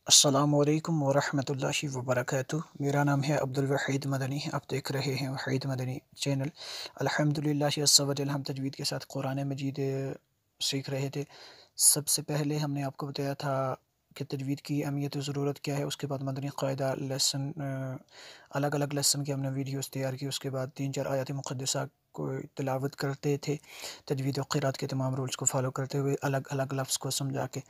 अस्सलामु अलैकुम वरहमतुल्लाहि वबरकातुह। मेरा नाम है अब्दुल वहीद मदनी। आप देख रहे हैं वहीद मदनी चैनल। अल्हम्दुलिल्लाह अज़्ज़ा वजल हम तजवीद के साथ कुरान मजीद सीख रहे थे। सबसे पहले हमने आपको बताया था कि तजवीद की अहमियत और ज़रूरत क्या है। उसके बाद मदनी क़ायदा लेसन अलग अलग लेसन की हमने वीडियोस तैयार की। उसके बाद 3-4 आयत मुक़द्दसा को तिलावत करते थे, तजवीद और क़िरात के तमाम रूल्स को फॉलो करते हुए अलग अलग लफ्ज़ को समझा के।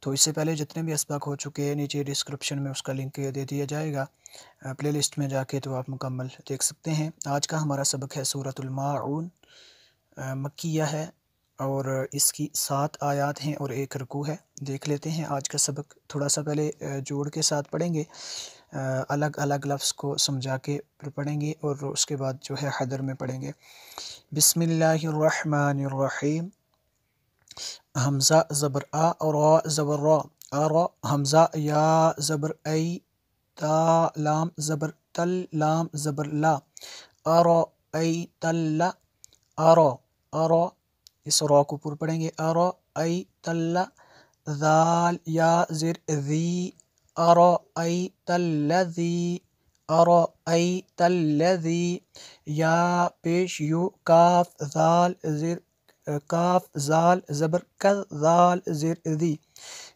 तो इससे पहले जितने भी असबाक हो चुके हैं नीचे डिस्क्रिप्शन में उसका लिंक दे दिया जाएगा, प्लेलिस्ट में जाके तो आप मुकम्मल देख सकते हैं। आज का हमारा सबक है सूरतुल माऊन, मक्किया है और इसकी 7 आयत हैं और 1 रुकू है। देख लेते हैं आज का सबक। थोड़ा सा पहले जोड़ के साथ पढ़ेंगे, अलग अलग लफ्ज़ को समझा के फिर पढ़ेंगे और उसके बाद जो है हदर में पढ़ेंगे। बिस्मिल्लाहिर्रहमानिर्रहीम। हमज़ा ज़बर आ और रा ज़बर रा, आरा। हमज़ा या ज़बर ऐ, ता लाम ज़बर तल, लाम ज़बर ला, आरा ऐ तल्ला, आरा आरा। इस रा को पूरा पढ़ेंगे, आरा ऐ तल्ला। ज़ाल या ज़िर ज़ी, आरा ऐ तल्लज़ी, आरा ऐ तल्लज़ी। या पेश यू, काफ ज़ाल ज़िर काफ ज़ाल ज़बर कज़, ज़ाल ज़िर ज़ी,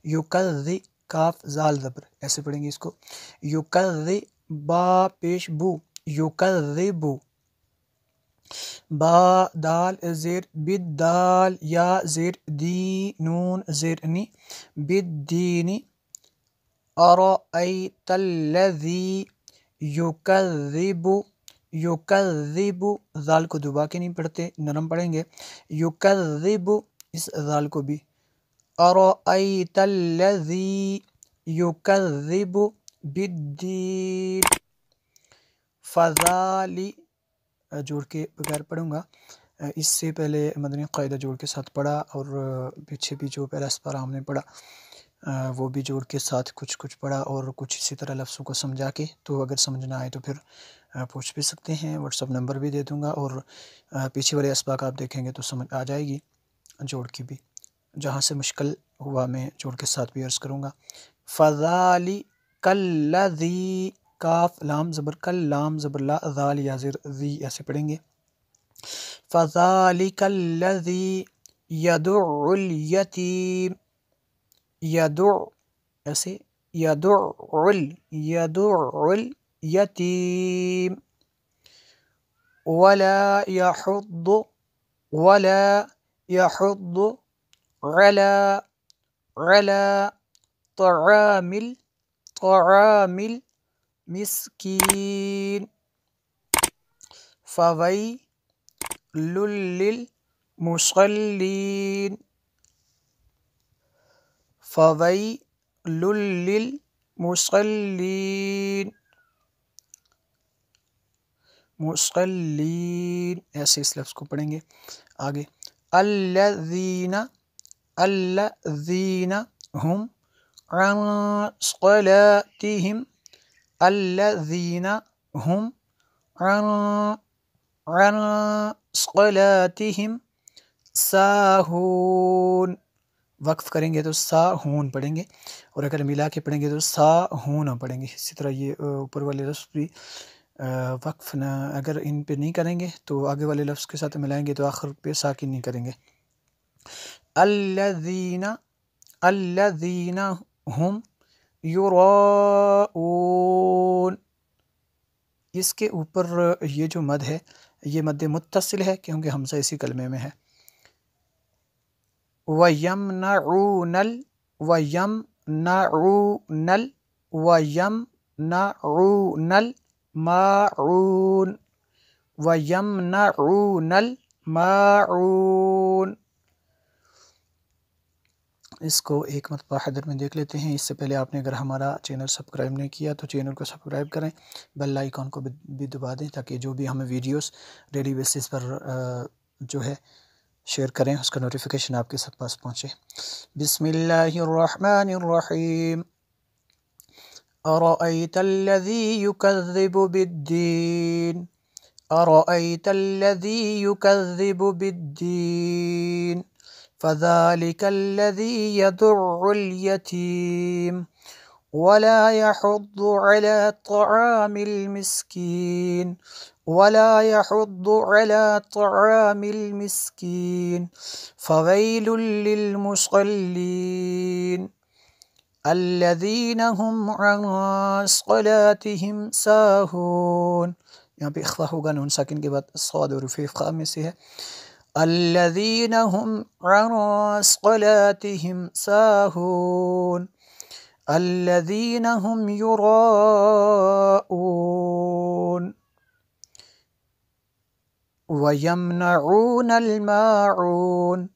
युकज़्ज़ी, काफ ज़ाल ज़बर, ऐसे पढ़ेंगे इसको। युकज़्ज़ी, बा पेश बू, युकज़्ज़िबु। बा दाल ज़िर बिद्दाल, या ज़िर दी, नून ज़िर नी, बिद्दीनी। अरअयतल्लज़ी युकज़्ज़िबु, युकज़्ज़िबु। ज़ाल को दुबा के नहीं पढ़ते, नरम पढ़ेंगे। युकज़्ज़िबु, इस ज़ाल को भी। अरअयतल्लज़ी युकज़्ज़िबु बिद्दीन। फ़ज़ाली, जोड़ के बगैर पढ़ूंगा। इससे पहले मदनी क़ायदा जोड़ के साथ पढ़ा और पीछे भी जो पहला पारा हमने पढ़ा वो भी जोड़ के साथ कुछ कुछ पढ़ा और कुछ इसी तरह लफ्ज़ों को समझा के। तो अगर समझ ना आए तो फिर पूछ भी सकते हैं, व्हाट्सअप नंबर भी दे दूंगा और पीछे वाले असबाक आप देखेंगे तो समझ आ जाएगी जोड़ की भी। जहाँ से मुश्किल हुआ मैं जोड़ के साथ भी अर्ज़ करूँगा। फ़ज़ाली कल्लज़ी, काफ लाम ज़बर कल, लाम ज़बर ला, ज़ाल या ज़िर ज़ी, ऐसे पढ़ेंगे। फ़ज़ालिकल्लज़ी यदुउल यतीम, यदु ऐसे, यदुउल यतीम। वला यहुद्दु, वला यहुद्दु अला तआमिल मिस्कीन। फ़वैलुल लिल मुसल्लीन, फ़वैलुल लिल मुसल्लीन, मुसल्लीन, ऐसे इस लफ्ज़ को पढ़ेंगे। आगे अल्लज़ीना, अल्लज़ीना हुम अन सलातिहिम, अल्लज़ीना हुम अन सलातिहिम साहून। वक्फ करेंगे तो साहून पढ़ेंगे और अगर मिला के पढ़ेंगे तो साहून पढ़ेंगे। इसी तरह ये ऊपर वाले लफ्ज़ भी वक्फ ना अगर इन पे नहीं करेंगे तो आगे वाले लफ्ज़ के साथ मिलाएंगे तो आखिर पे साकिन नहीं करेंगे। अल्लज़ीना, अल्लज़ीना हुम युराऊन। इसके ऊपर ये जो मद है ये मद मुत्तसिल है क्योंकि हमज़ा इसी कलमे में है। वयमनऊनल, वयमनऊनल, वयमनऊनल माऊन, वयमनऊनल माऊन। इसको एक मरतबा हदर में देख लेते हैं। इससे पहले आपने अगर हमारा चैनल सब्सक्राइब नहीं किया तो चैनल को सब्सक्राइब करें, बेल आइकॉन को भी दबा दें ताकि जो भी हमें वीडियोस डेली बेसिस पर जो है शेयर करें उसका नोटिफिकेशन आपके सब पास पहुँचे। बिस्मिल्लाहिर्रहमानिर्रहीम। अरअयतल्लज़ी युकज़्ज़िबु बिद्दीन, अरअयतल्लज़ी युकज़्ज़िबु बिद्दीन। फ़ज़ालिकल्लज़ी यदुउल यतीम, ولا يحض على طعام المسكين ولا يحض على طعام المسكين فويل للمصلين الذين هم عن صلاتهم ساهون. یہاں پہ اخفا ہوگا نون ساکن کے بعد صاد اور فی افخام میں سے ہے الذين هم عن صلاتهم ساهون الذين هم يراءون ويمنعون الماعون